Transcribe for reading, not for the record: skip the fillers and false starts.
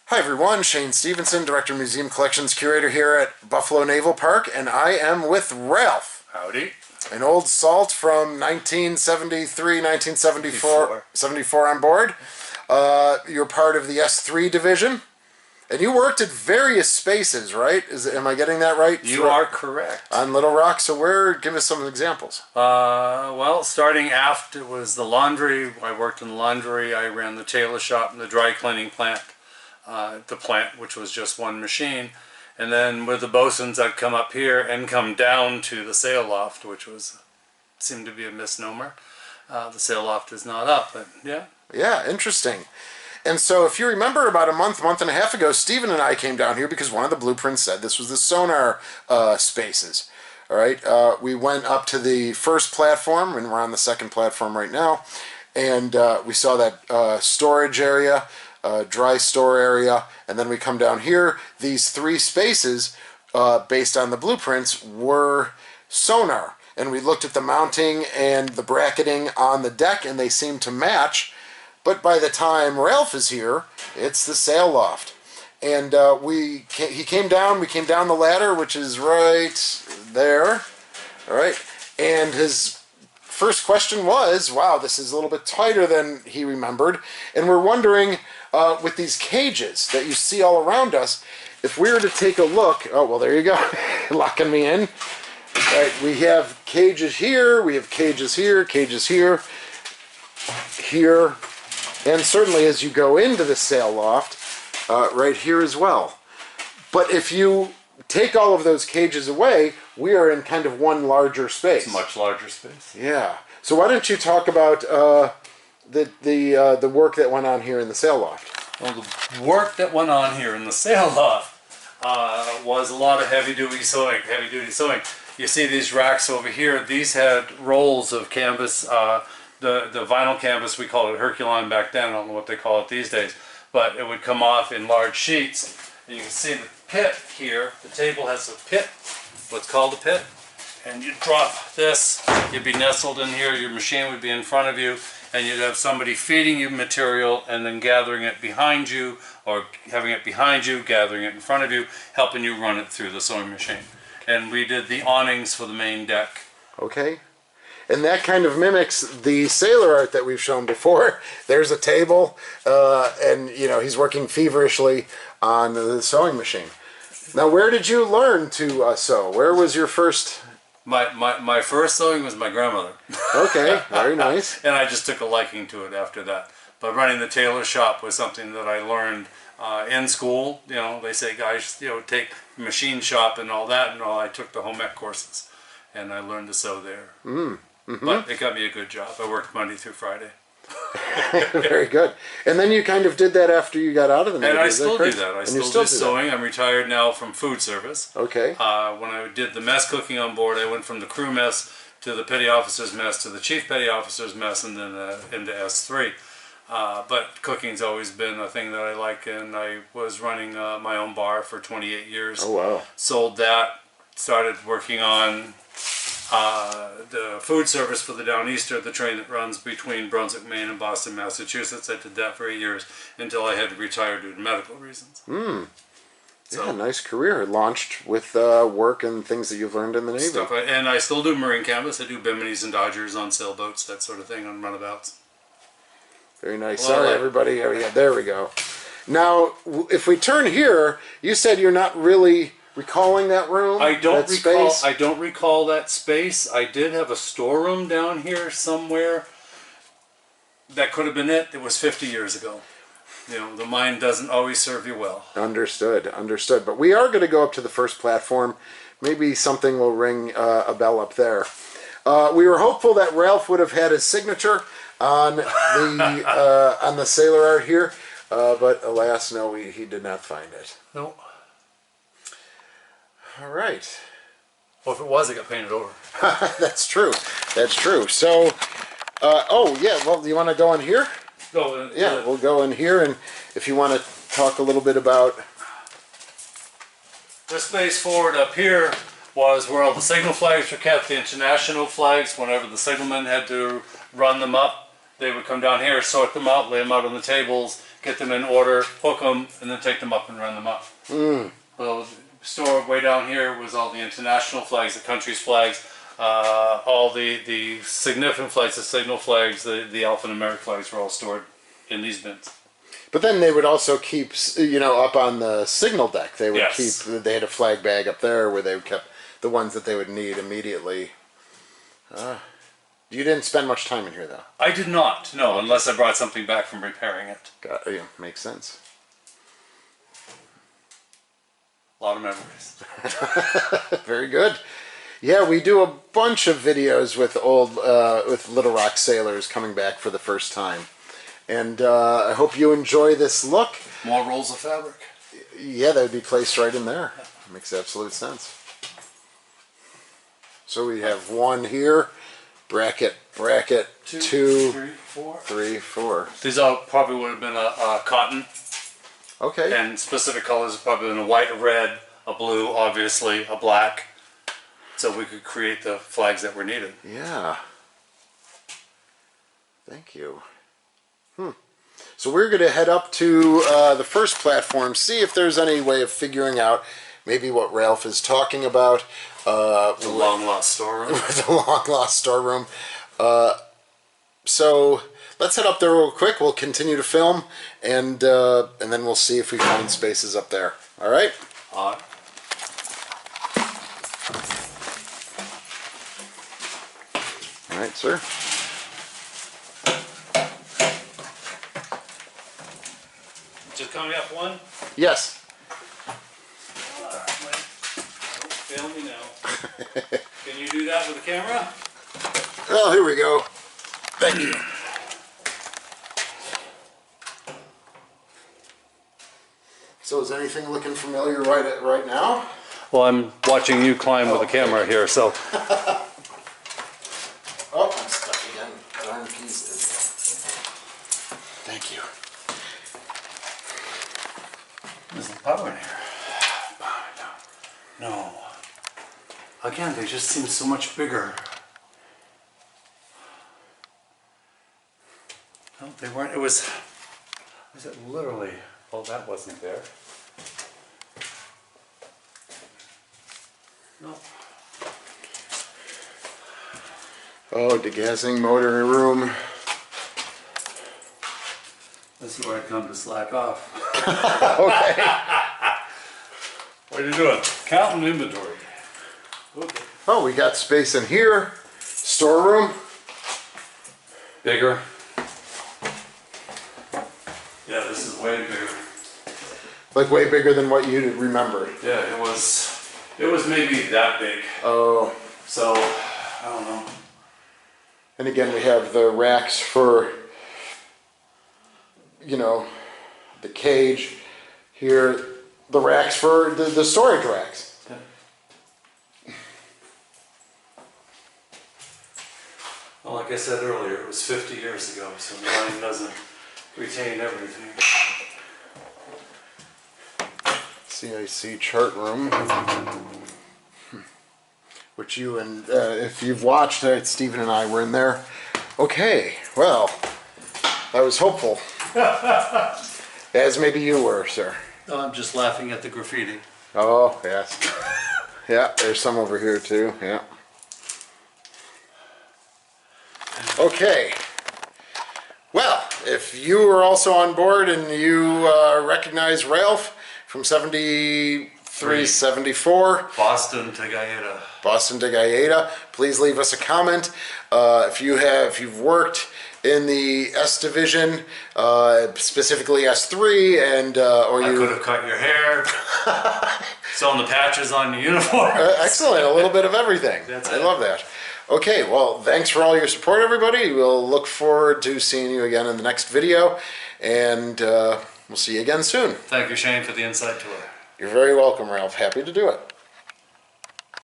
Hi everyone, Shane Stevenson, Director of Museum Collections Curator here at Buffalo Naval Park, and I am with Ralph. Howdy. An old salt from 1973, 1974 on board. You're part of the S3 division, and you worked at various spaces, right? Am I getting that right? You are correct. On Little Rock, so give us some examples. Well, starting aft, it was the laundry. I worked in the laundry. I ran the tailor shop and the dry cleaning plant. The plant, which was just one machine, and then with the bosuns I'd come up here and come down to the sail loft, which seemed to be a misnomer. The sail loft is not up, but yeah. Yeah, interesting. And so if you remember, about a month and a half ago, Stephen and I came down here because one of the blueprints said this was the sonar spaces. All right, we went up to the first platform, and we're on the second platform right now, and we saw that storage area, dry store area, and then we come down here. These three spaces, based on the blueprints, were sonar, and we looked at the mounting and the bracketing on the deck, and they seem to match. But by the time Ralph is here, it's the sail loft, and he came down. We came down the ladder, which is right there. All right, and his first question was, wow, this is a little bit tighter than he remembered, and we're wondering, with these cages that you see all around us, if we were to take a look, oh, well, there you go, locking me in. All right, we have cages here, we have cages here, here, and certainly as you go into the sail loft, right here as well. But if you take all of those cages away, we are in kind of one larger space. It's a much larger space. Yeah. So why don't you talk about the work that went on here in the sail loft? Well, the work that went on here in the sail loft was a lot of heavy-duty sewing. You see these racks over here. These had rolls of canvas. The vinyl canvas, we called it Herculon back then. I don't know what they call it these days, but it would come off in large sheets. And you can see the pit here. The table has a pit, what's called a pit, and you drop this. You'd be nestled in here. Your machine would be in front of you, and you'd have somebody feeding you material and then gathering it behind you, or having it behind you, gathering it in front of you, helping you run it through the sewing machine. And we did the awnings for the main deck. Okay. And that kind of mimics the sailor art that we've shown before. There's a table, and he's working feverishly on the sewing machine. Now, where did you learn to sew? Where was your first? My first sewing was my grandmother. Okay, very nice. And I just took a liking to it after that. But running the tailor shop was something that I learned in school. They say, guys, take machine shop and all that, and all. I took the home ec courses, and I learned to sew there. But it got me a good job. I worked Monday through Friday. Very good. And then you kind of did that after you got out of the Navy. And I still do that. I still do sewing. That. I'm retired now from food service. Okay. When I did the mess cooking on board, I went from the crew mess to the petty officer's mess to the chief petty officer's mess, and then into S3. But cooking's always been a thing that I like, and I was running my own bar for 28 years. Oh, wow. Sold that, started working on the food service for the Downeaster, the train that runs between Brunswick, Maine and Boston, Massachusetts. I did that for 8 years until I had to retire due to medical reasons. So, yeah, nice career. Launched with work and things that you've learned in the Navy. And I still do marine canvas. I do Bimini's and Dodgers on sailboats, that sort of thing, on runabouts. Very nice. Sorry, everybody. There we go. Now, if we turn here, you said you're not really recalling that room? I don't recall that space. I did have a storeroom down here somewhere. That could have been it. It was 50 years ago. The mind doesn't always serve you well. Understood. But we are going to go up to the first platform. Maybe something will ring a bell up there. We were hopeful that Ralph would have had his signature on the sailor art here, but alas, no, he did not find it. No. All right. Well, if it was, it got painted over. That's true. So, oh yeah. Well, do you want to go in here? Yeah, we'll go in here, and if you want to talk a little bit about this space forward up here was where all the signal flags were kept, the international flags. Whenever the signalmen had to run them up, they would come down here, sort them out, lay them out on the tables, get them in order, hook them, and then take them up and run them up. Well, store way down here was all the international flags, the country's flags, all the significant flags, the signal flags, the alphanumeric flags were all stored in these bins. But then they would also keep, you know, up on the signal deck. They would Yes. keep. They had a flag bag up there where they kept the ones that they would need immediately. You didn't spend much time in here, though. I did not, no, unless I brought something back from repairing it. Yeah, makes sense. A lot of memories. Very good. Yeah, we do a bunch of videos with with Little Rock sailors coming back for the first time. And I hope you enjoy this look. More rolls of fabric. Yeah, that would be placed right in there. Makes absolute sense. So we have one here, bracket, two, three, four. These all probably would have been a cotton. Okay. And specific colors have probably been a white, a red, a blue, obviously, a black. So we could create the flags that were needed. Yeah. Thank you. So we're going to head up to the first platform, see if there's any way of figuring out maybe what Ralph is talking about. The long lost storeroom. The long lost storeroom. So let's head up there real quick. We'll continue to film, and then we'll see if we find spaces up there. All right? All right. All right, sir. Just coming up one. Yes. Don't fail me now. Can you do that with the camera? Well, here we go. Thank you. So is anything looking familiar right now? Well, I'm watching you climb with the camera here, so. Oh, I'm stuck again. Darn pieces. Thank you. There's the power in here. No. Again, they just seem so much bigger. No, they weren't. It was it literally? Oh, that wasn't there. No. Oh, degassing motor room. This is where I come to slack off. Okay. What are you doing? Counting inventory. Okay. Oh, we got space in here. Storeroom. Bigger. Yeah, this is way bigger. Like way bigger than what you remember. Yeah, it was maybe that big. Oh. So, I don't know. And again, we have the racks for, you know, the cage. Here, the racks for the storage racks. Yeah. Well, like I said earlier, it was 50 years ago, so mine doesn't retain everything. CIC chart room. Which you and, if you've watched it, Stephen and I were in there. Okay, well, I was hopeful. As maybe you were, sir. No, I'm just laughing at the graffiti. Oh, yes. Yeah, there's some over here too, yeah. Okay. Well, if you were also on board and you recognize Ralph from 73, 74. Boston to Gaeta. Boston to Gaeta. Please leave us a comment. If you've worked in the S division, specifically S3, and or I you could have cut your hair. Sewing the patches on your uniform. excellent, a little bit of everything. That's I it. love that. Okay, well, thanks for all your support, everybody. We'll look forward to seeing you again in the next video, and we'll see you again soon. Thank you, Shane, for the inside tour. You're very welcome, Ralph. Happy to do it.